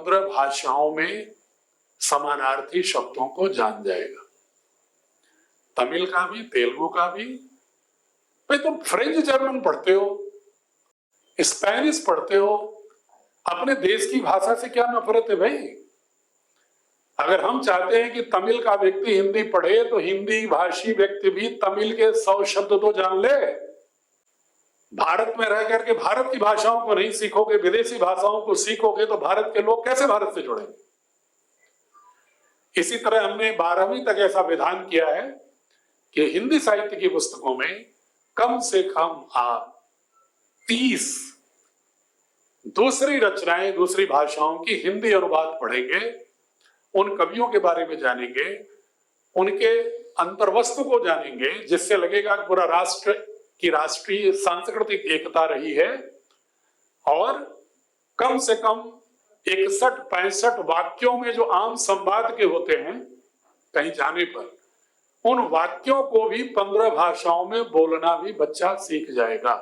15 भाषाओं में समानार्थी शब्दों को जान जाएगा, तमिल का भी, तेलुगु का भी। भाई तुम फ्रेंच जर्मन पढ़ते हो, स्पेनिश पढ़ते हो, अपने देश की भाषा से क्या नफरत है भाई? अगर हम चाहते हैं कि तमिल का व्यक्ति हिंदी पढ़े तो हिंदी भाषी व्यक्ति भी तमिल के 100 शब्द तो जान ले। भारत में रह करके भारत की भाषाओं को नहीं सीखोगे, विदेशी भाषाओं को सीखोगे तो भारत के लोग कैसे भारत से जुड़ेंगे? इसी तरह हमने 12वीं तक ऐसा विधान किया है कि हिंदी साहित्य की पुस्तकों में कम से कम आप 30 दूसरी रचनाएं दूसरी भाषाओं की हिंदी अनुवाद पढ़ेंगे, उन कवियों के बारे में जानेंगे, उनके अंतर्वस्तु को जानेंगे, जिससे लगेगा कि पूरा राष्ट्र की राष्ट्रीय सांस्कृतिक एकता रही है। और कम से कम 61-65 वाक्यों में जो आम संवाद के होते हैं कहीं जाने पर, उन वाक्यों को भी 15 भाषाओं में बोलना भी बच्चा सीख जाएगा।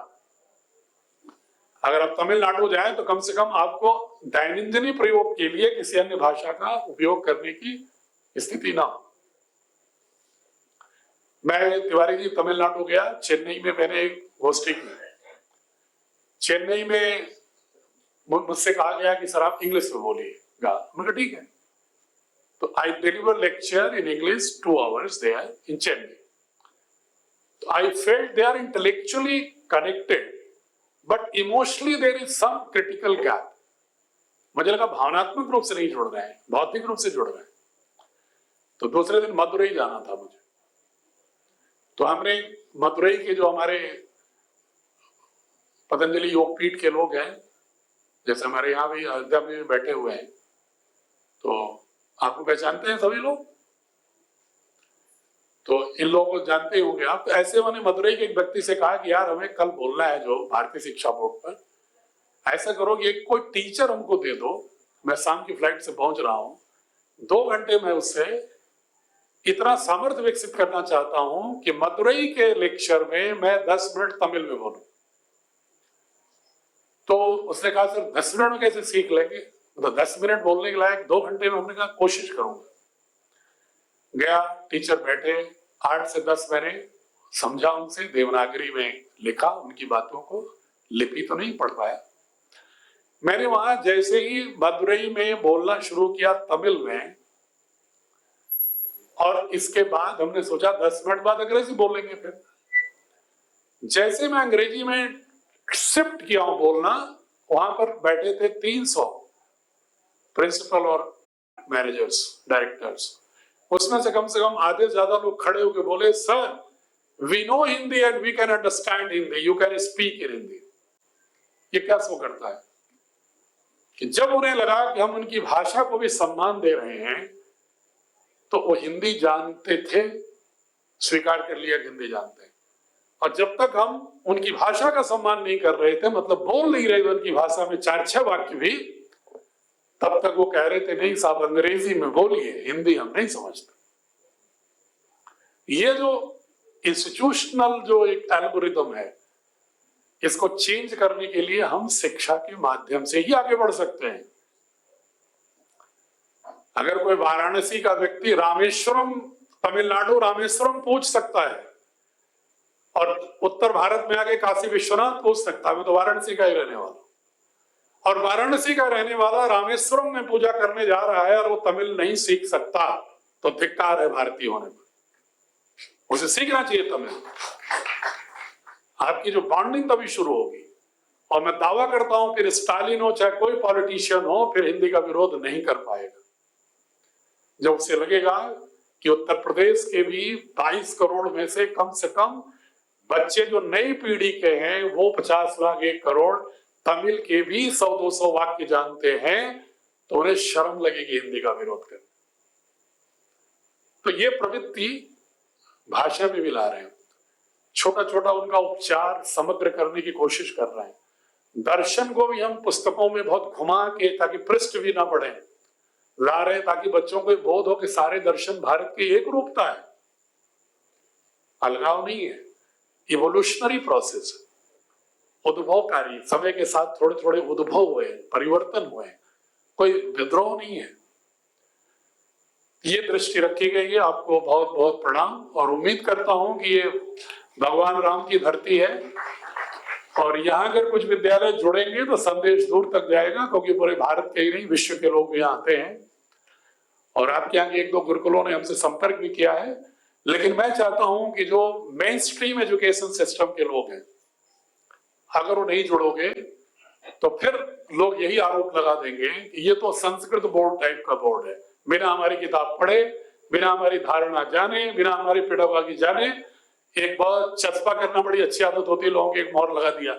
अगर आप तमिलनाडु जाएं तो कम से कम आपको दैनंदिन प्रयोग के लिए किसी अन्य भाषा का उपयोग करने की स्थिति ना हो। मैं तिवारी जी तमिलनाडु गया, चेन्नई में मैंने एक गोष्ठी की। चेन्नई में मुझसे कहा गया कि सर आप इंग्लिश में बोलिएगा। मैंने कहा ठीक है। तो I deliver lecture in English 2 hours there in Chennai. तो I felt they are intellectually connected but emotionally there is some critical gap. मुझे लगा भावनात्मक रूप से नहीं जुड़ रहे हैं, भौतिक रूप से जुड़ रहे हैं। तो दूसरे दिन मदुरई जाना था मुझे। तो हमने मदुरई के जो हमारे पतंजलि योगपीठ के लोग हैं, जैसे हमारे यहाँ भी अयोध्या में भी बैठे हुए हैं, तो आपको पहचानते हैं सभी लोग, तो इन लोगों को जानते ही होंगे आप। तो ऐसे मैंने मदुरई के एक व्यक्ति से कहा कि यार हमें कल बोलना है जो भारतीय शिक्षा बोर्ड पर, ऐसा करो कि एक कोई टीचर हमको दे दो, मैं शाम की फ्लाइट से पहुंच रहा हूं, 2 घंटे में उससे इतना सामर्थ्य विकसित करना चाहता हूं कि मदुरई के लेक्चर में मैं 10 मिनट तमिल में बोलूं। तो उसने कहा सर 10 मिनट में कैसे सीख लेंगे? तो 10 मिनट बोलने के लायक 2 घंटे में। हमने कहा कोशिश करूंगा। गया, टीचर बैठे, 8 से 10 मैंने समझा उनसे, देवनागरी में लिखा उनकी बातों को, लिपि तो नहीं पढ़ पाया। मैंने वहां जैसे ही मदुरई में बोलना शुरू किया तमिल में, और इसके बाद हमने सोचा 10 मिनट बाद अंग्रेजी बोलेंगे। फिर जैसे मैं अंग्रेजी में शिफ्ट किया हूं बोलना, वहां पर बैठे थे 300 प्रिंसिपल और मैनेजर्स, डायरेक्टर्स। उसमें से कम आधे से ज्यादा लोग खड़े होकर बोले, sir we know Hindi and we can understand Hindi, you can speak in Hindi. ये क्या सो करता है कि जब उन्हें लगा कि हम उनकी भाषा को भी सम्मान दे रहे हैं, तो वो हिंदी जानते थे, स्वीकार कर लिया कि हिंदी जानते हैं। और जब तक हम उनकी भाषा का सम्मान नहीं कर रहे थे, मतलब बोल नहीं रहे थे उनकी भाषा में 4-6 वाक्य भी, तब तक वो कह रहे थे नहीं साहब अंग्रेजी में बोलिए, हिंदी हम नहीं समझते। ये जो इंस्टीट्यूशनल जो एक एल्गोरिदम है, इसको चेंज करने के लिए हम शिक्षा के माध्यम से ही आगे बढ़ सकते हैं। अगर कोई वाराणसी का व्यक्ति रामेश्वरम, तमिलनाडु रामेश्वरम पूछ सकता है, और उत्तर भारत में आके काशी विश्वनाथ पूछ सकता है, मैं तो वाराणसी का ही रहने वाला, और वाराणसी का रहने वाला रामेश्वरम में पूजा करने जा रहा है और वो तमिल नहीं सीख सकता, तो धिक्कार है भारतीय होने पर। उसे सीखना चाहिए तमिल। आपकी जो बॉन्डिंग तभी शुरू होगी। और मैं दावा करता हूं फिर स्टालिन हो चाहे कोई पॉलिटिशियन हो, फिर हिंदी का विरोध नहीं कर पाएगा। जब उसे लगेगा कि उत्तर प्रदेश के भी 22 करोड़ में से कम बच्चे जो नई पीढ़ी के हैं, वो 50 लाख 1 करोड़ तमिल के भी 100-200 वाक्य जानते हैं, तो उन्हें शर्म लगेगी हिंदी का विरोध करने। तो ये प्रवृत्ति भाषा में भी ला रहे हैं। छोटा छोटा उनका उपचार समग्र करने की कोशिश कर रहे हैं। दर्शन को भी हम पुस्तकों में बहुत घुमा के, ताकि पृष्ठ भी ना बढ़े, ला रहे हैं, ताकि बच्चों को बोध हो कि सारे दर्शन भारत की एक रूपता है, अलगाव नहीं है, इवोल्यूशनरी प्रोसेस, उद्भवकारी। समय के साथ थोड़े थोड़े उद्भव हुए, परिवर्तन हुए, कोई विद्रोह नहीं है। ये दृष्टि रखी गई है। आपको बहुत बहुत प्रणाम और उम्मीद करता हूं कि ये भगवान राम की धरती है और यहाँ अगर कुछ विद्यालय जुड़ेंगे तो संदेश दूर तक जाएगा, क्योंकि पूरे भारत के ही नहीं विश्व के लोग यहाँ आते हैं। और आपके यहाँ एक दो गुरुकुलों ने हमसे संपर्क भी किया है। लेकिन मैं चाहता हूं कि जो मेन स्ट्रीम एजुकेशन सिस्टम के लोग हैं, अगर वो नहीं जुड़ोगे तो फिर लोग यही आरोप लगा देंगे कि ये तो संस्कृत बोर्ड टाइप का बोर्ड है, बिना हमारी किताब पढ़े, बिना हमारी धारणा जाने, बिना हमारी पेडागॉजी जाने। एक बहुत चस्पा करना बड़ी अच्छी आदत होती है, लोगों की एक मोहर लगा दिया,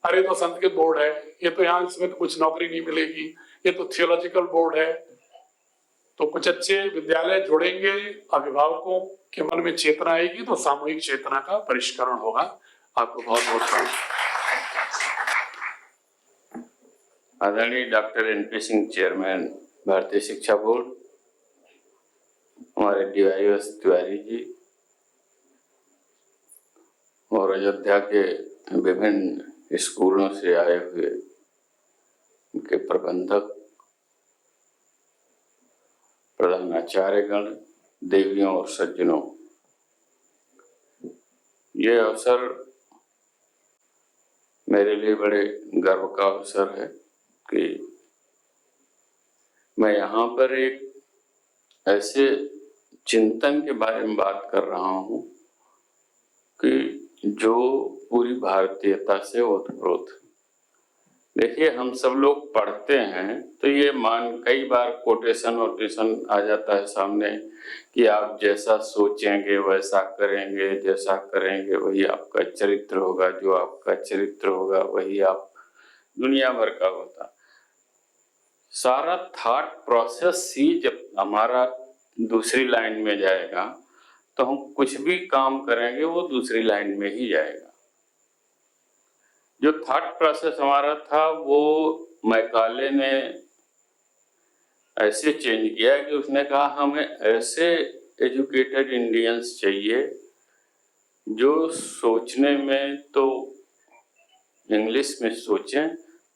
अरे तो संस्कृत बोर्ड है, ये तो यहाँ इसमें तो कुछ नौकरी नहीं मिलेगी, ये तो थियोलॉजिकल बोर्ड है। तो कुछ अच्छे विद्यालय जुड़ेंगे, अभिभावकों के मन में चेतना आएगी तो सामूहिक चेतना का परिष्करण होगा। आपको बहुत बहुत धन्यवाद। आदरणीय डॉक्टर एनपी सिंह, चेयरमैन भारतीय शिक्षा बोर्ड, हमारे DYOS तिवारी जी और अयोध्या के विभिन्न स्कूलों से आए हुए उनके प्रबंधक, प्रधानाचार्यगण, देवियों और सज्जनों, ये अवसर मेरे लिए बड़े गर्व का अवसर है कि मैं यहाँ पर एक ऐसे चिंतन के बारे में बात कर रहा हूँ कि जो पूरी भारतीयता से ओतप्रोत। देखिए, हम सब लोग पढ़ते हैं तो ये कई बार कोटेशन वोटेशन आ जाता है सामने कि आप जैसा सोचेंगे वैसा करेंगे, जैसा करेंगे वही आपका चरित्र होगा, जो आपका चरित्र होगा वही आप दुनिया भर का होता। सारा थॉट प्रोसेस ही जब हमारा दूसरी लाइन में जाएगा तो हम कुछ भी काम करेंगे वो दूसरी लाइन में ही जाएगा। जो थॉट प्रोसेस हमारा था वो मैकाले ने ऐसे चेंज किया कि उसने कहा हमें ऐसे एजुकेटेड इंडियंस चाहिए जो सोचने में तो इंग्लिश में सोचें,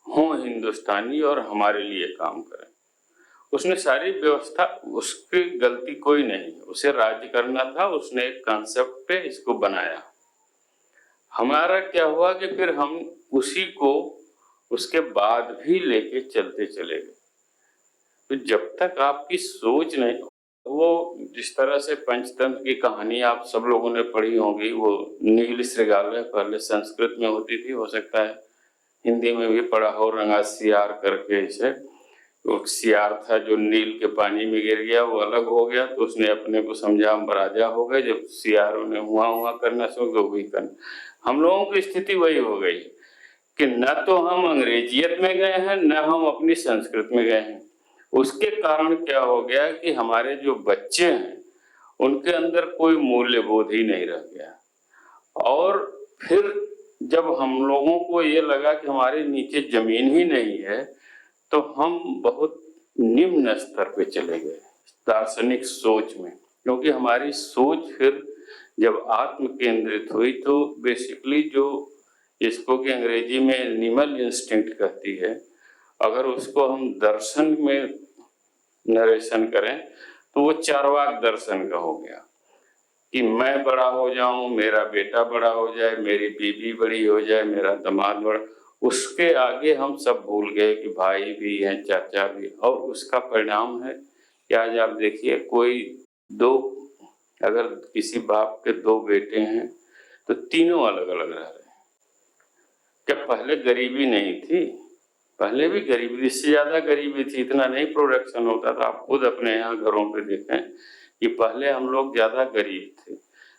हों हिंदुस्तानी और हमारे लिए काम करें। उसने सारी व्यवस्था, उसकी गलती कोई नहीं, उसे राज्य करना था, उसने एक कॉन्सेप्ट पे इसको बनाया। हमारा क्या हुआ कि फिर हम उसी को उसके बाद भी लेके चलते चले गए। तो जब तक आपकी सोच नहीं, वो जिस तरह से पंचतंत्र की कहानी आप सब लोगों ने पढ़ी होगी, वो नील श्रृंगार पहले संस्कृत में होती थी, हो सकता है हिंदी में भी पढ़ा हो, रंगा सियार करके। इसे वो सियार था जो नील के पानी में गिर गया, वो अलग हो गया, तो उसने अपने को समझा हम राजा हो गए। जब सियारों ने हुआ करना शुरू तो वही करना। हम लोगों की स्थिति वही हो गई कि न तो हम अंग्रेजियत में गए हैं, न हम अपनी संस्कृत में गए हैं। उसके कारण क्या हो गया कि हमारे जो बच्चे हैं उनके अंदर कोई मूल्य बोध ही नहीं रह गया। और फिर जब हम लोगों को ये लगा कि हमारे नीचे जमीन ही नहीं है तो हम बहुत निम्न स्तर पे चले गए दार्शनिक सोच में, क्योंकि हमारी सोच फिर जब आत्म केंद्रित हुई तो बेसिकली जो इसको कि अंग्रेजी में एनिमल इंस्टिंक्ट कहती है, अगर उसको हम दर्शन में नरेशन करें तो वो चार्वाक दर्शन का हो गया कि मैं बड़ा हो जाऊं, मेरा बेटा बड़ा हो जाए, मेरी बीवी बड़ी हो जाए, मेरा दामाद बड़ा। उसके आगे हम सब भूल गए कि भाई भी हैं, चाचा भी। और उसका परिणाम है कि आज आप देखिए, कोई अगर किसी बाप के 2 बेटे हैं तो तीनों अलग अलग रह रहे हैं। क्या पहले गरीबी नहीं थी? पहले भी गरीबी, इससे ज्यादा गरीबी थी, इतना नहीं प्रोडक्शन होता था। आप खुद अपने यहाँ घरों पे देखें कि पहले हम लोग ज्यादा गरीब थे,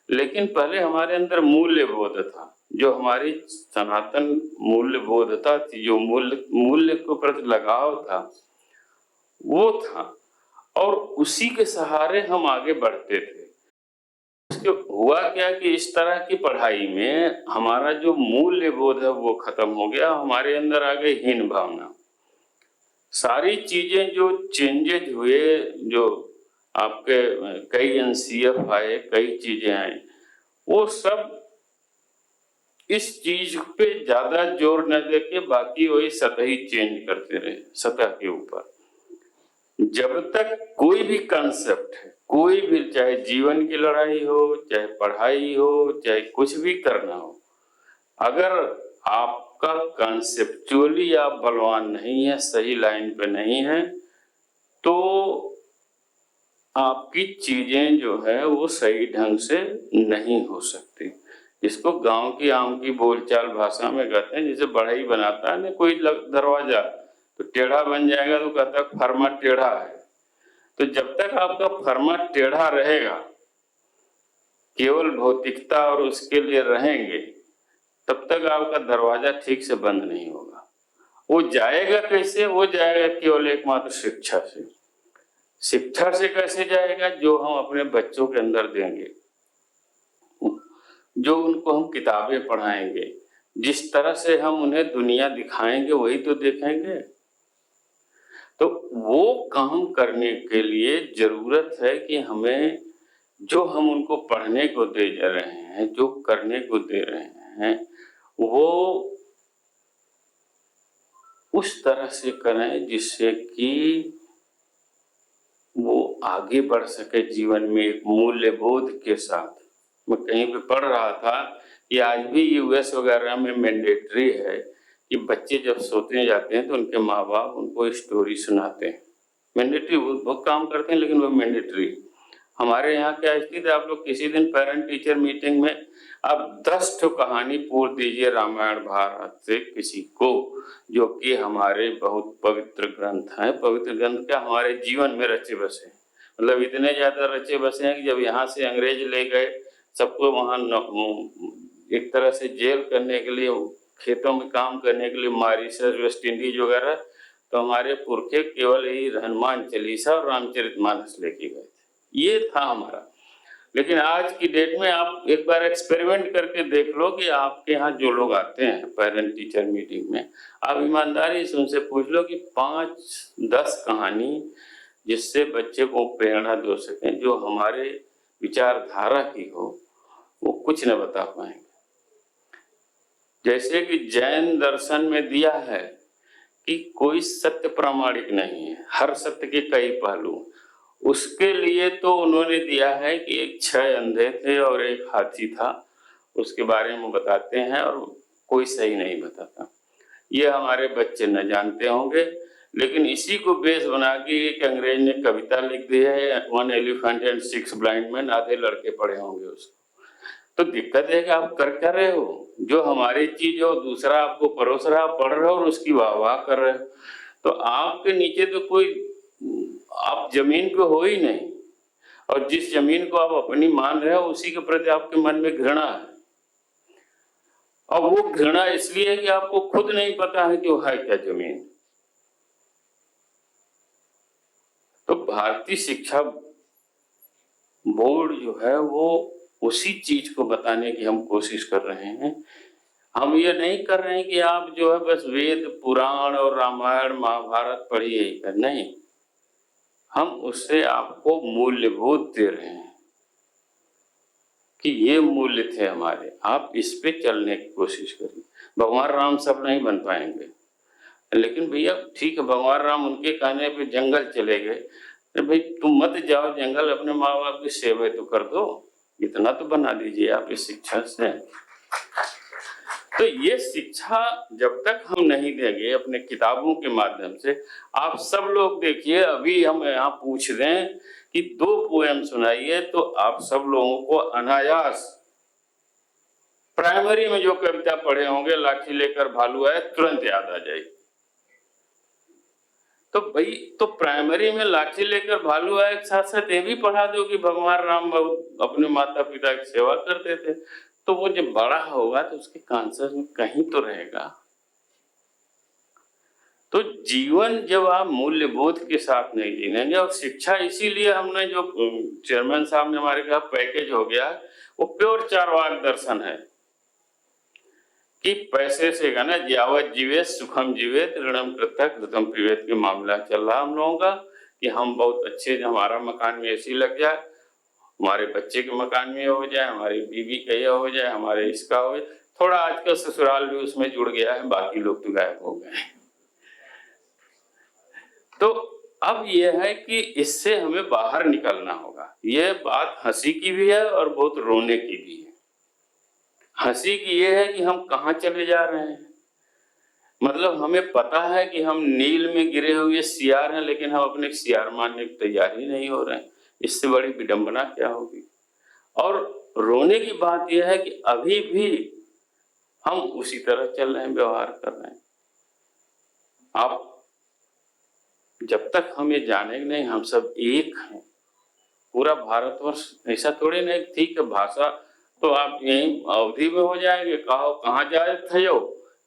लेकिन पहले हमारे अंदर मूल्य बोध था, जो हमारी सनातन मूल्य बोधता थी, जो मूल्य के प्रति लगाव था वो था, और उसी के सहारे हम आगे बढ़ते थे। हुआ क्या कि इस तरह की पढ़ाई में हमारा जो मूल्य बोध है वो खत्म हो गया, हमारे अंदर आ गई हीन भावना। सारी चीजें जो चेंजेज हुए, जो आपके कई NCF आए, कई चीजें आई, वो सब इस चीज पे ज्यादा जोर न देके बाकी वही सतही चेंज करते रहे सतह के ऊपर। जब तक कोई भी कंसेप्ट है, कोई भी, चाहे जीवन की लड़ाई हो, चाहे पढ़ाई हो, चाहे कुछ भी करना हो, अगर आपका कंसेप्चुअली आप बलवान नहीं है, सही लाइन पे नहीं है, तो आपकी चीजें जो है वो सही ढंग से नहीं हो सकती। इसको गांव की आम की बोलचाल भाषा में कहते हैं, जैसे बढ़ई बनाता है ना कोई दरवाजा, तो टेढ़ा बन जाएगा तो कहता है फरमा टेढ़ा है। तो जब तक आपका फरमा टेढ़ा रहेगा, केवल भौतिकता और उसके लिए रहेंगे, तब तक आपका दरवाजा ठीक से बंद नहीं होगा। वो जाएगा कैसे? वो जाएगा केवल एकमात्र शिक्षा से। शिक्षा से कैसे जाएगा? जो हम अपने बच्चों के अंदर देंगे, जो उनको हम किताबें पढ़ाएंगे, जिस तरह से हम उन्हें दुनिया दिखाएंगे वही तो देखेंगे। तो वो काम करने के लिए जरूरत है कि हमें जो हम उनको पढ़ने को दे रहे हैं, जो करने को दे रहे हैं, वो उस तरह से करें जिससे कि वो आगे बढ़ सके जीवन में एक मूल्यबोध के साथ। मैं कहीं पे पढ़ रहा था कि आज भी यूएस वगैरह में मैंडेटरी है कि बच्चे जब सोते जाते हैं तो उनके माँ बाप उनको स्टोरी सुनाते हैं। मैंडेटरी बहुत काम करते हैं, लेकिन वो मैंडेटरी। हमारे यहाँ क्या स्थिति है, आप लोग किसी दिन पेरेंट टीचर मीटिंग में आप 10 ठो कहानी पूछ दीजिए रामायण भारत से किसी को, जो कि हमारे बहुत पवित्र ग्रंथ हैं। पवित्र ग्रंथ क्या, हमारे जीवन में रचे बसे, मतलब इतने ज्यादा रचे बसे हैं कि जब यहाँ से अंग्रेज ले गए सबको वहाँ एक तरह से जेल करने के लिए, खेतों में काम करने के लिए, मॉरिशस, वेस्ट इंडीज वगैरह, तो हमारे पुरखे केवल यही हनुमान चालीसा और रामचरितमानस लेके गए थे। ये था हमारा। लेकिन आज की डेट में आप एक बार एक्सपेरिमेंट करके देख लो कि आपके यहाँ जो लोग आते हैं पेरेंट टीचर मीटिंग में, आप ईमानदारी से उनसे पूछ लो कि 5-10 कहानी जिससे बच्चे को प्रेरणा दे सकें, जो हमारे विचारधारा की हो, वो कुछ न बता पाएंगे। जैसे कि जैन दर्शन में दिया है कि कोई सत्य प्रामाणिक नहीं है, हर सत्य के कई पहलू। उसके लिए तो उन्होंने दिया है कि एक 6 अंधे थे और एक हाथी था, उसके बारे में बताते हैं और कोई सही नहीं बताता। ये हमारे बच्चे न जानते होंगे, लेकिन इसी को बेस बना के एक अंग्रेज ने कविता लिख दी है, 1 एलिफेंट एंड 6 ब्लाइंड मैन। आधे लड़के पढ़े होंगे उसको। तो दिक्कत है कि आप कर क्या रहे हो? जो हमारी चीज हो दूसरा आपको परोस रहा, पढ़ रहे हो और उसकी वाह वाह कर रहे हो। तो आपके नीचे तो कोई, आप जमीन पे हो ही नहीं, और जिस जमीन को आप अपनी मान रहे हो उसी के प्रति आपके मन में घृणा है। और वो घृणा इसलिए है कि आपको खुद नहीं पता है कि वो है क्या जमीन। तो भारतीय शिक्षा बोर्ड जो है वो उसी चीज को बताने की हम कोशिश कर रहे हैं। हम ये नहीं कर रहे हैं कि आप जो है बस वेद पुराण और रामायण महाभारत पढ़िए ही कर, नहीं, हम उससे आपको मूल्यबोध दे रहे हैं कि ये मूल्य थे हमारे, आप इस पे चलने की कोशिश करिए। भगवान राम सब नहीं बन पाएंगे, लेकिन भैया ठीक है, भगवान राम उनके कहने पे जंगल चले गए, तो भाई तुम मत जाओ जंगल, अपने माँ बाप की सेवा तो कर दो, इतना तो बना दीजिए आप इस शिक्षा से। तो ये शिक्षा जब तक हम नहीं देंगे अपने किताबों के माध्यम से, आप सब लोग देखिए, अभी हम यहाँ पूछ दें कि 2 पोएम सुनाइए तो आप सब लोगों को अनायास प्राइमरी में जो कविता पढ़े होंगे, लाठी लेकर भालू आए, तुरंत याद आ जाएगी। तो भाई, तो प्राइमरी में लाठी लेकर भालू आए के साथ साथ ये भी पढ़ा दो कि भगवान राम अपने माता पिता की सेवा करते थे, तो वो जब बड़ा होगा तो उसके कॉन्शियस में कहीं तो रहेगा। तो जीवन जब आप मूल्यबोध के साथ नहीं जीनेंगे, और शिक्षा इसीलिए हमने जो चेयरमैन साहब ने हमारे कहा पैकेज हो गया, वो प्योर चार्वाक दर्शन है कि पैसे से का ना यावत जीवेत सुखम जीवेत ऋणम कृतः कृतम पिबेत के मामला चल रहा हम लोगों का, कि हम बहुत अच्छे, हमारा मकान में एसी लग जाए, हमारे बच्चे के मकान में हो जाए, हमारी बीवी का यह हो जाए, हमारे इसका हो जाए, थोड़ा आजकल ससुराल भी उसमें जुड़ गया है, बाकी लोग तो गायब हो गए। तो अब यह है कि इससे हमें बाहर निकलना होगा। यह बात हंसी की भी है और बहुत रोने की भी है। हंसी की यह है कि हम कहाँ चले जा रहे हैं। मतलब हमें पता है कि हम नील में गिरे हुए सियार हैं, लेकिन हम अपने सियार मानने की तैयार ही नहीं हो रहे हैं। इससे बड़ी विडंबना क्या होगी। और रोने की बात यह है कि अभी भी हम उसी तरह चल रहे हैं, व्यवहार कर रहे हैं। आप जब तक हम ये जाने नहीं हम सब एक हैं, पूरा भारतवर्ष ऐसा थोड़ी नहीं। ठीक है, भाषा तो आप यहीं अवधि में हो जाएंगे, कहो कहाँ जाए थे,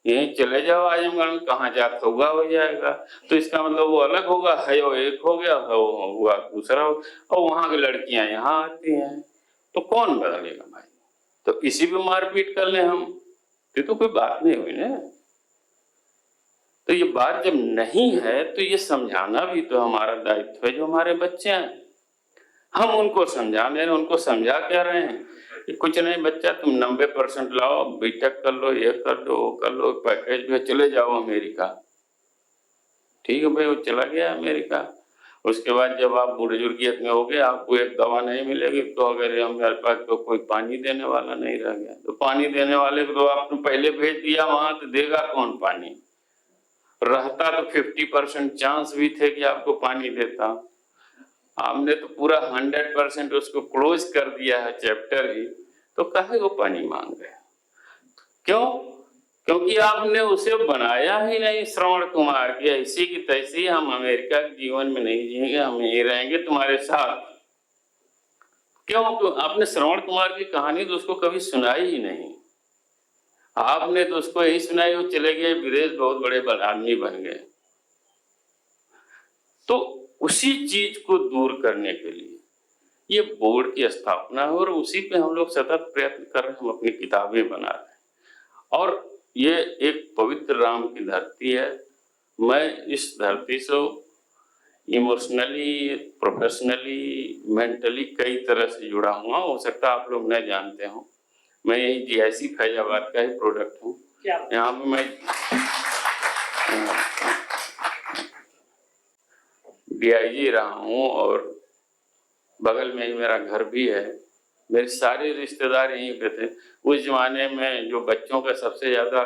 यहीं चले जाओ आजमगढ़ में, कहाँ जात होगा हो जाएगा। तो इसका मतलब वो अलग होगा, है वो एक हो गया, है वो हुआ दूसरा हो, और वहां की लड़कियां यहाँ आती हैं, तो कौन बदलेगा भाई। तो इसी पे मारपीट कर ले हम, ये तो कोई बात नहीं हुई ना। तो ये बात जब नहीं है तो ये समझाना भी तो हमारा दायित्व है। जो हमारे बच्चे हैं हम उनको समझा रहे हैं। उनको समझा क्या रहे हैं कि कुछ नहीं बच्चा, तुम 90% लाओ, बीटेक कर लो, ये कर लो, वो कर लो, पैकेज में चले जाओ अमेरिका। ठीक है भाई, वो चला गया अमेरिका। उसके बाद जब आप बुजुर्गियत में हो गए, आपको एक दवा नहीं मिलेगी, तो अगर हमारे पास तो कोई पानी देने वाला नहीं रह गया, तो पानी देने वाले को तो आपने पहले भेज दिया वहां, तो देगा कौन पानी। रहता तो 50% चांस भी थे कि आपको पानी देता। आपने तो पूरा 100% उसको क्लोज कर दिया है चैप्टर ही, तो काहे को पानी मांग रहे। क्यों? क्योंकि आपने उसे बनाया ही नहीं श्रवण कुमार की ऐसी की तैसी। हम अमेरिका के जीवन में नहीं जिएंगे, हम यही रहेंगे तुम्हारे साथ। क्यों? आपने श्रवण कुमार की कहानी तो उसको कभी सुनाई ही नहीं। आपने तो उसको यही सुनाई, वो चले गए विदेश, बहुत बड़े आदमी बन गए। तो उसी चीज को दूर करने के लिए ये बोर्ड की स्थापना है, और उसी पे हम लोग सतत प्रयत्न कर रहे हैं। हम अपनी किताबें बना रहे हैं, और ये एक पवित्र राम की धरती है। मैं इस धरती से इमोशनली, प्रोफेशनली, मेंटली कई तरह से जुड़ा हुआ। हो सकता है आप लोग न जानते हो, मैं यही जीआईसी फैजाबाद का ही प्रोडक्ट हूँ। यहाँ पे मैं डीआईजी रहा हूँ, और बगल में ही मेरा घर भी है। मेरे सारे रिश्तेदार यहीं पे थे। उस जमाने में जो बच्चों का सबसे ज्यादा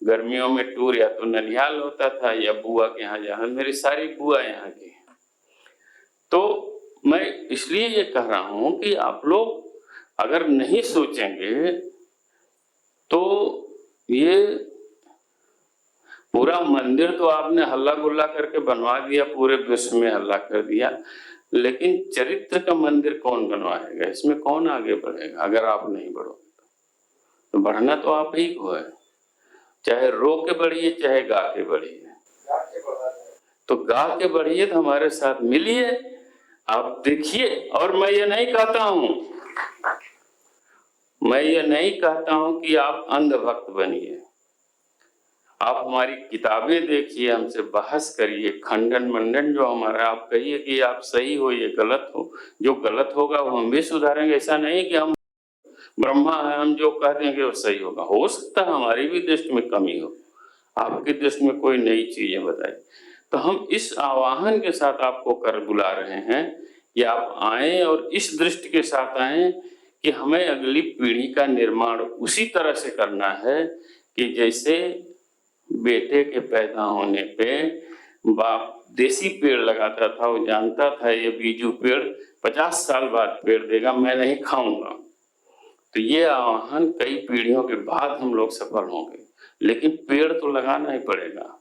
गर्मियों में टूर या तो ननिहाल होता था या बुआ के यहाँ जाना। मेरी सारी बुआ यहाँ की। तो मैं इसलिए ये कह रहा हूँ कि आप लोग अगर नहीं सोचेंगे तो ये पूरा मंदिर तो आपने हल्ला गुल्ला करके बनवा दिया, पूरे विश्व में हल्ला कर दिया, लेकिन चरित्र का मंदिर कौन बनवाएगा? इसमें कौन आगे बढ़ेगा अगर आप नहीं बढ़ोगे? तो बढ़ना तो आप ही को है, चाहे रो के बढ़िए चाहे गा के बढ़िए। तो गा के बढ़िए, तो हमारे साथ मिलिए, आप देखिए। और मैं ये नहीं कहता हूं कि आप अंधभक्त बनिए। आप हमारी किताबें देखिए, हमसे बहस करिए, खंडन मंडन जो हमारा, आप कहिए कि आप सही हो, ये गलत हो। जो गलत होगा वो हम भी सुधारेंगे। ऐसा नहीं कि हम ब्रह्मा है, हम जो कह देंगे वो सही होगा। हो सकता है हमारी भी दृष्टि में कमी हो, आपकी दृष्टि में कोई नई चीजें बताई। तो हम इस आवाहन के साथ आपको कर बुला रहे हैं कि आप आए, और इस दृष्टि के साथ आए कि हमें अगली पीढ़ी का निर्माण उसी तरह से करना है कि जैसे बेटे के पैदा होने पे बाप देसी पेड़ लगाता था, वो जानता था ये बीजू पेड़ 50 साल बाद पेड़ देगा, मैं नहीं खाऊंगा। तो ये आह्वान कई पीढ़ियों के बाद हम लोग सफल होंगे, लेकिन पेड़ तो लगाना ही पड़ेगा।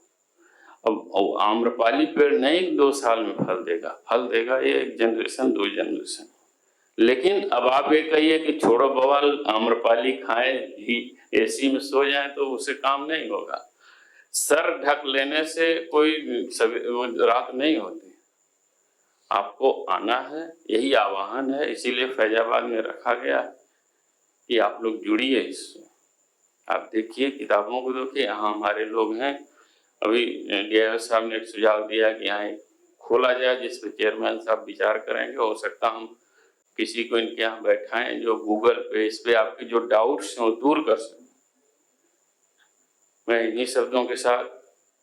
अब आम्रपाली पेड़ नहीं 2 साल में फल देगा ये 1 जनरेशन 2 जनरेशन। लेकिन अब आप ये कहिए कि छोड़ो बवाल, आम्रपाली खाए ही एसी में सो जाए, तो उसे काम नहीं होगा। सर ढक लेने से कोई रात नहीं होती। आपको आना है, यही आह्वान है। इसीलिए फैजाबाद में रखा गया कि आप लोग जुड़िए इससे। आप देखिए, किताबों को देखिए, यहाँ हमारे लोग हैं। अभी डीआईओ साहब ने एक सुझाव दिया कि यहाँ खोला जाए, जिस पर चेयरमैन साहब विचार करेंगे। हो सकता हम किसी को इनके यहाँ बैठाएं जो गूगल पे इस पे आपके जो डाउट्स हैं वो दूर कर सकें। मैं इन्हीं शब्दों के साथ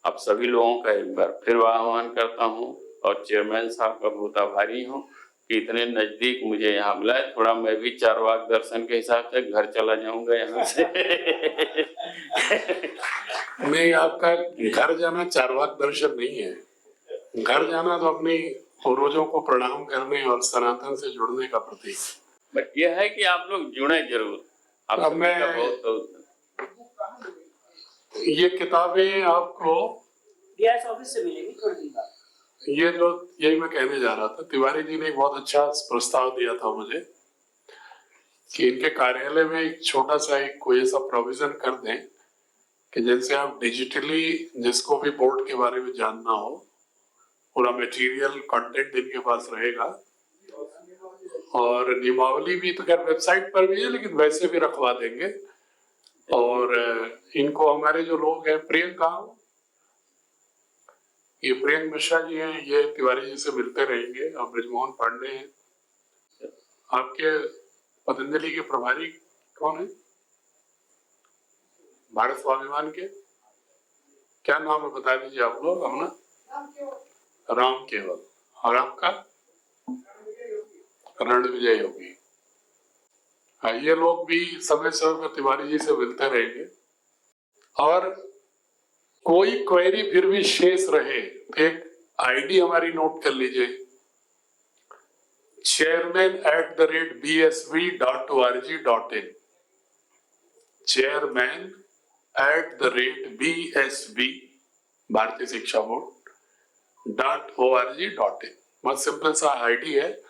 आप सभी लोगों का एक बार फिर आह्वान करता हूँ और चेयरमैन साहब का बहुत आभारी हूँ कि इतने नजदीक मुझे यहाँ बुलाए। थोड़ा मैं भी चारवाक दर्शन के हिसाब से घर चला जाऊंगा यहाँ से। नहीं, आपका घर जाना चारवाक दर्शन नहीं है। घर जाना तो अपनी पूर्वजों को प्रणाम करने और सनातन से जुड़ने का प्रतीक। बट यह है कि आप लोग जुड़े जरूर। आप अब सभी का बहुत ये किताबें आपको डीआईएस ऑफिस से मिलेगी थोड़ी दिन बाद। यही मैं कहने जा रहा था। तिवारी जी ने एक बहुत अच्छा प्रस्ताव दिया था मुझे कि इनके कार्यालय में एक छोटा सा एक कोई ऐसा प्रोविजन कर दें कि जिनसे आप डिजिटली जिसको भी बोर्ड के बारे में जानना हो, पूरा मटेरियल कंटेंट इनके पास रहेगा। और नियमावली भी तो खैर वेबसाइट पर भी है, लेकिन वैसे भी रखवा देंगे। और इनको हमारे जो लोग हैं, प्रियंका, ये प्रियंक मिश्रा जी हैं, ये तिवारी जी से मिलते रहेंगे। और ब्रजमोहन पांडे हैं। आपके पतंजलि के प्रभारी कौन है? भारत स्वाभिमान के क्या नाम है बता दीजिए आप लोग अपना। राम केवल। और आपका? रणविजय योगी। ये लोग भी समय समय पर तिवारी जी से मिलते रहेंगे। और कोई क्वेरी फिर भी शेष रहे तो एक आईडी हमारी नोट कर लीजिए, chairman@bsv.org.in, chairman@bsv भारतीय शिक्षा बोर्ड .org.in। बहुत सिंपल सा आईडी है।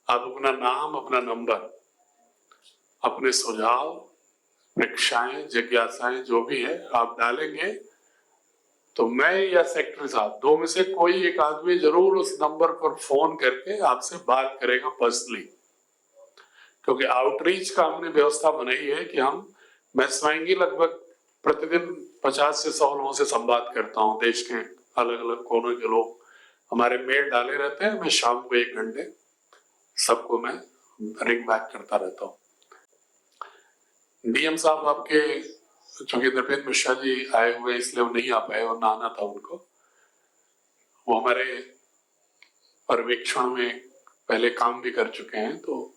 आप अपना नाम, अपना नंबर, अपने सुझाव, परीक्षाएं, जिज्ञासाएं जो भी है आप डालेंगे तो मैं या सेक्रेटरी साहब दो में से कोई एक आदमी जरूर उस नंबर पर फोन करके आपसे बात करेगा पर्सनली। क्योंकि आउटरीच का हमने व्यवस्था बनाई है कि मैं स्वयं लगभग प्रतिदिन 50 से 100 लोगों से संवाद करता हूँ। देश के अलग अलग कोनों के लोग हमारे मेल डाले रहते हैं। मैं शाम को 1 घंटे सबको मैं रिंग बैक करता रहता हूँ। डीएम साहब आपके, चूंकि नृपेंद्र मिश्रा जी आए हुए इसलिए वो नहीं आ पाए और ना आना था उनको। वो हमारे पर्यवेक्षण में पहले काम भी कर चुके हैं, तो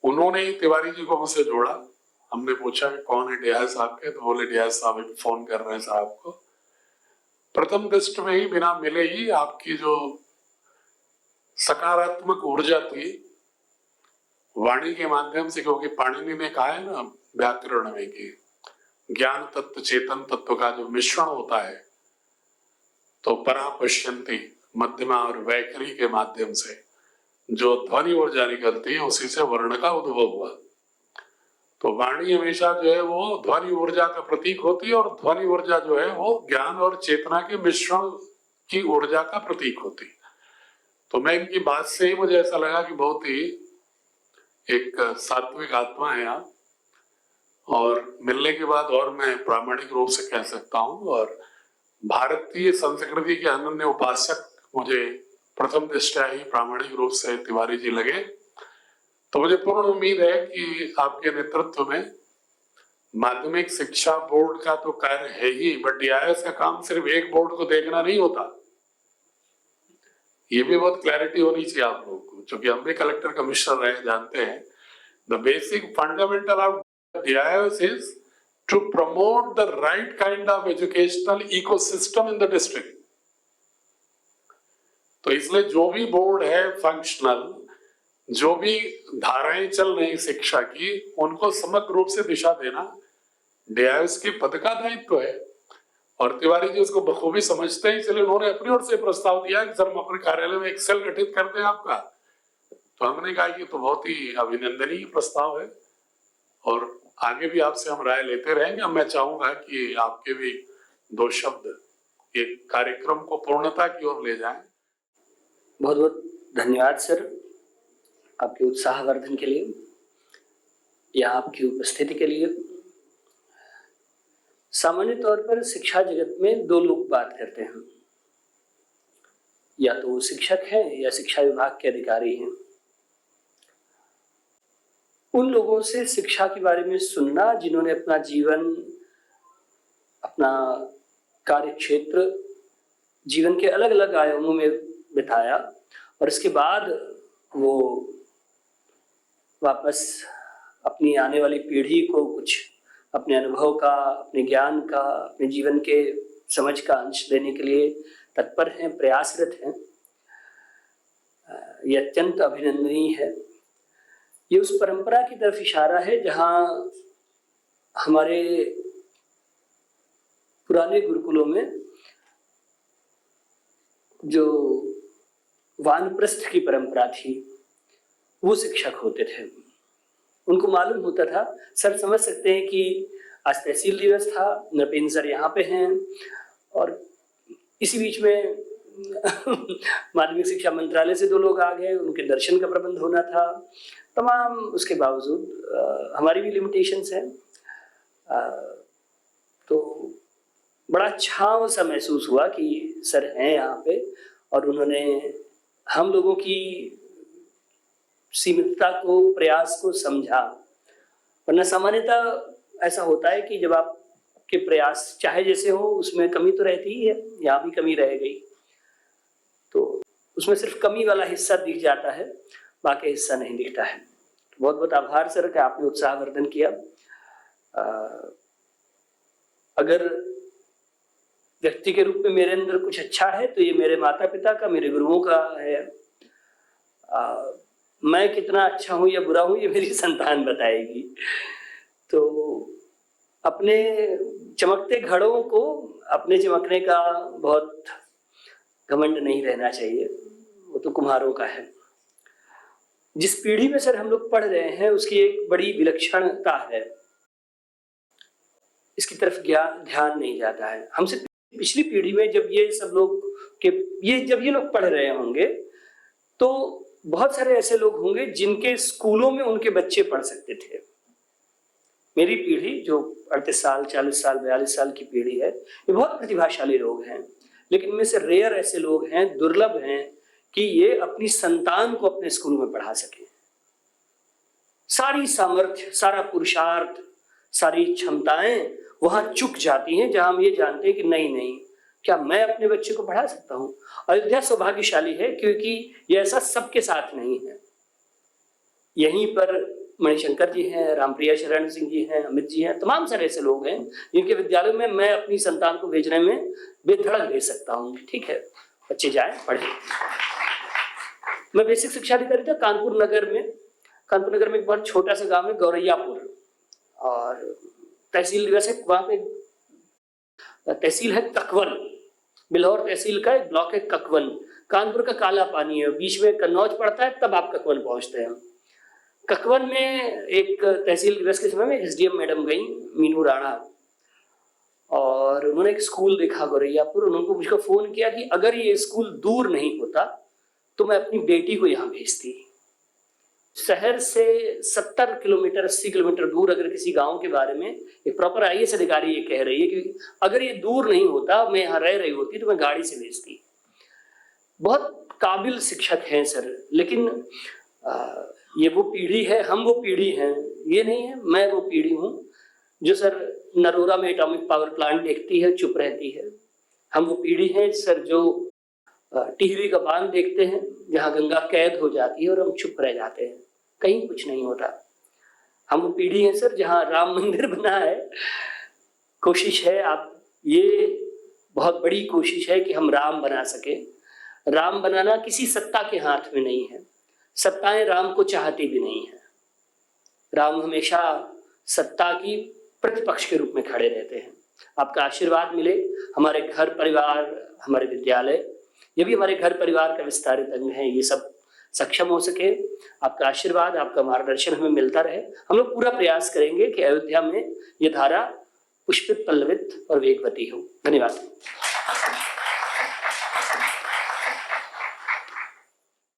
उन्होंने ही तिवारी जी को मुझसे जोड़ा। हमने पूछा कि कौन है डीआई साहब के, तो बोले डीआई साहब फोन कर रहे हैं साहब को। प्रथम दृष्टि में ही बिना मिले ही आपकी जो सकारात्मक ऊर्जा थी वाणी के माध्यम से, क्योंकि पाणिनि ने कहा है ना व्याकरण में कि ज्ञान तत्व चेतन तत्व का जो मिश्रण होता है, तो परा पश्यंती मध्यमा और वैखरी के माध्यम से जो ध्वनि ऊर्जा निकलती है उसी से वर्ण का उद्भव हुआ। तो वाणी हमेशा जो है वो ध्वनि ऊर्जा का प्रतीक होती है, और ध्वनि ऊर्जा जो है वो ज्ञान और चेतना के मिश्रण की ऊर्जा का प्रतीक होती है। तो मैं इनकी बात से ही मुझे ऐसा लगा कि बहुत ही एक सात्विक आत्मा है आप। और मिलने के बाद और मैं प्रामाणिक रूप से कह सकता हूं, और भारतीय संस्कृति के अनन्य उपासक मुझे प्रथम दृष्टया ही प्रामाणिक रूप से तिवारी जी लगे। तो मुझे पूर्ण उम्मीद है कि आपके नेतृत्व में माध्यमिक शिक्षा बोर्ड का तो कार्य है ही, बट डीआईएस का काम सिर्फ एक बोर्ड को देखना नहीं होता। ये भी बहुत क्लैरिटी होनी चाहिए आप लोगों को, क्योंकि हम भी कलेक्टर कमिश्नर रहे, जानते हैं। The basic fundamental of DIS is to promote the right kind of educational ecosystem in the district. तो इसलिए जो भी बोर्ड है फंक्शनल, जो भी धाराएं चल रही शिक्षा की, उनको समग्र रूप से दिशा देना DIS के पद का दायित्व है। और तिवारी जी उसको बखूबी समझते हैं, इसलिए उन्होंने अपनी ओर से प्रस्ताव दिया कि सर हम अपने कार्यालय में एक सेल गठित करते हैं आपका। तो हमने कहा कि तो बहुत ही अभिनंदनीय प्रस्ताव है, और आगे भी आपसे हम राय लेते रहेंगे। मैं चाहूंगा कि आपके भी 2 शब्द एक कार्यक्रम को पूर्णता की ओर ले जाएं। बहुत बहुत धन्यवाद सर आपके उत्साहवर्धन के लिए या आपकी उपस्थिति के लिए। सामान्य तौर पर शिक्षा जगत में 2 लोग बात करते हैं, या तो वो शिक्षक हैं या शिक्षा विभाग के अधिकारी हैं। उन लोगों से शिक्षा के बारे में सुनना जिन्होंने अपना जीवन अपना कार्य क्षेत्र जीवन के अलग अलग आयामों में बिताया और इसके बाद वो वापस अपनी आने वाली पीढ़ी को कुछ अपने अनुभव का, अपने ज्ञान का, अपने जीवन के समझ का अंश देने के लिए तत्पर हैं, प्रयासरत हैं। ये अत्यंत अभिनंदनीय है। ये उस परंपरा की तरफ इशारा है जहाँ हमारे पुराने गुरुकुलों में जो वानप्रस्थ की परंपरा थी वो शिक्षक होते थे। उनको मालूम होता था, सर समझ सकते हैं कि आज तहसील दिवस था, नरपेंद्र सर यहाँ पे हैं और इसी बीच में माध्यमिक शिक्षा मंत्रालय से 2 लोग आ गए, उनके दर्शन का प्रबंध होना था। तमाम उसके बावजूद हमारी भी लिमिटेशंस हैं। तो बड़ा अच्छा सा महसूस हुआ कि सर हैं यहाँ पे और उन्होंने हम लोगों की सीमितता को, प्रयास को समझा। वरना सामान्यतः ऐसा होता है कि जब आपके प्रयास चाहे जैसे हो उसमें कमी तो रहती ही है, यहाँ भी कमी रह गई तो उसमें सिर्फ कमी वाला हिस्सा दिख जाता है, बाकी हिस्सा नहीं दिखता है। बहुत बहुत आभार सर कि आपने उत्साहवर्धन किया। अगर व्यक्ति के रूप में मेरे अंदर कुछ अच्छा है तो ये मेरे माता पिता का, मेरे गुरुओं का है। मैं कितना अच्छा हूँ या बुरा हूँ ये मेरी संतान बताएगी। तो अपने चमकते घड़ों को अपने चमकने का बहुत घमंड नहीं रहना चाहिए, वो तो कुम्हारों का है। जिस पीढ़ी में सर हम लोग पढ़ रहे हैं उसकी एक बड़ी विलक्षणता है, इसकी तरफ ध्यान नहीं जाता है। हमसे पिछली पीढ़ी में जब ये सब लोग जब ये लोग पढ़ रहे होंगे तो बहुत सारे ऐसे लोग होंगे जिनके स्कूलों में उनके बच्चे पढ़ सकते थे। मेरी पीढ़ी जो 38 साल, 40 साल, 42 साल की पीढ़ी है, ये बहुत प्रतिभाशाली लोग हैं, लेकिन इनमें से रेयर ऐसे लोग हैं, दुर्लभ हैं कि ये अपनी संतान को अपने स्कूल में पढ़ा सके। सारी सामर्थ्य, सारा पुरुषार्थ, सारी क्षमताएं वहां चुक जाती हैं जहां हम ये जानते हैं कि नहीं, क्या मैं अपने बच्चे को पढ़ा सकता हूं? अयोध्या सौभाग्यशाली है क्योंकि ये ऐसा सबके साथ नहीं है। यहीं पर मणिशंकर जी हैं, रामप्रिया शरण सिंह जी हैं, अमित जी हैं, तमाम सारे ऐसे लोग हैं जिनके विद्यालयों में मैं अपनी संतान को भेजने में बेधड़क भेज सकता हूँ। ठीक है, बच्चे जाए पढ़े। मैं बेसिक शिक्षा अधिकारी था कानपुर नगर में। कानपुर नगर में एक बहुत छोटा सा गांव है गौरैयापुर, और तहसील दिवस है वहां पे। तहसील है ककवन, बिल्हौर तहसील का एक ब्लॉक है ककवन। कानपुर का काला पानी है, बीच में कन्नौज पड़ता है, तब आप ककवन पहुंचते हैं। ककवन में एक तहसील दिवस के समय में एसडीएम मैडम गई, मीनू राणा, और उन्होंने एक स्कूल देखा गौरैयापुर। उन्होंने मुझको फोन किया कि अगर ये स्कूल दूर नहीं होता तो मैं अपनी बेटी को यहाँ भेजती। शहर से 70 किलोमीटर 80 किलोमीटर दूर अगर किसी गांव के बारे में एक प्रॉपर आईएएस अधिकारी ये कह रही है कि अगर ये दूर नहीं होता, मैं यहाँ रह रही होती तो मैं गाड़ी से भेजती। बहुत काबिल शिक्षक हैं सर, लेकिन ये वो पीढ़ी है, हम वो पीढ़ी हैं, ये नहीं है मैं वो पीढ़ी हूँ जो सर नरोरा में एटॉमिक पावर प्लांट देखती है, चुप रहती है। हम वो पीढ़ी हैं सर जो टिहरी का बांध देखते हैं जहाँ गंगा कैद हो जाती है और हम चुप रह जाते हैं, कहीं कुछ नहीं होता। हम वो पीढ़ी हैं सर जहाँ राम मंदिर बना है। कोशिश है, आप ये बहुत बड़ी कोशिश है कि हम राम बना सके। राम बनाना किसी सत्ता के हाथ में नहीं है, सत्ताएं राम को चाहती भी नहीं है। राम हमेशा सत्ता की प्रतिपक्ष के रूप में खड़े रहते हैं। आपका आशीर्वाद मिले, हमारे घर परिवार, हमारे विद्यालय, ये भी हमारे घर परिवार का विस्तारित अंग है, ये सब सक्षम हो सके। आपका आशीर्वाद, आपका मार्गदर्शन हमें मिलता रहे। हम लोग पूरा प्रयास करेंगे कि अयोध्या में ये धारा पुष्पित, पल्लवित और वेगवती हो। धन्यवाद।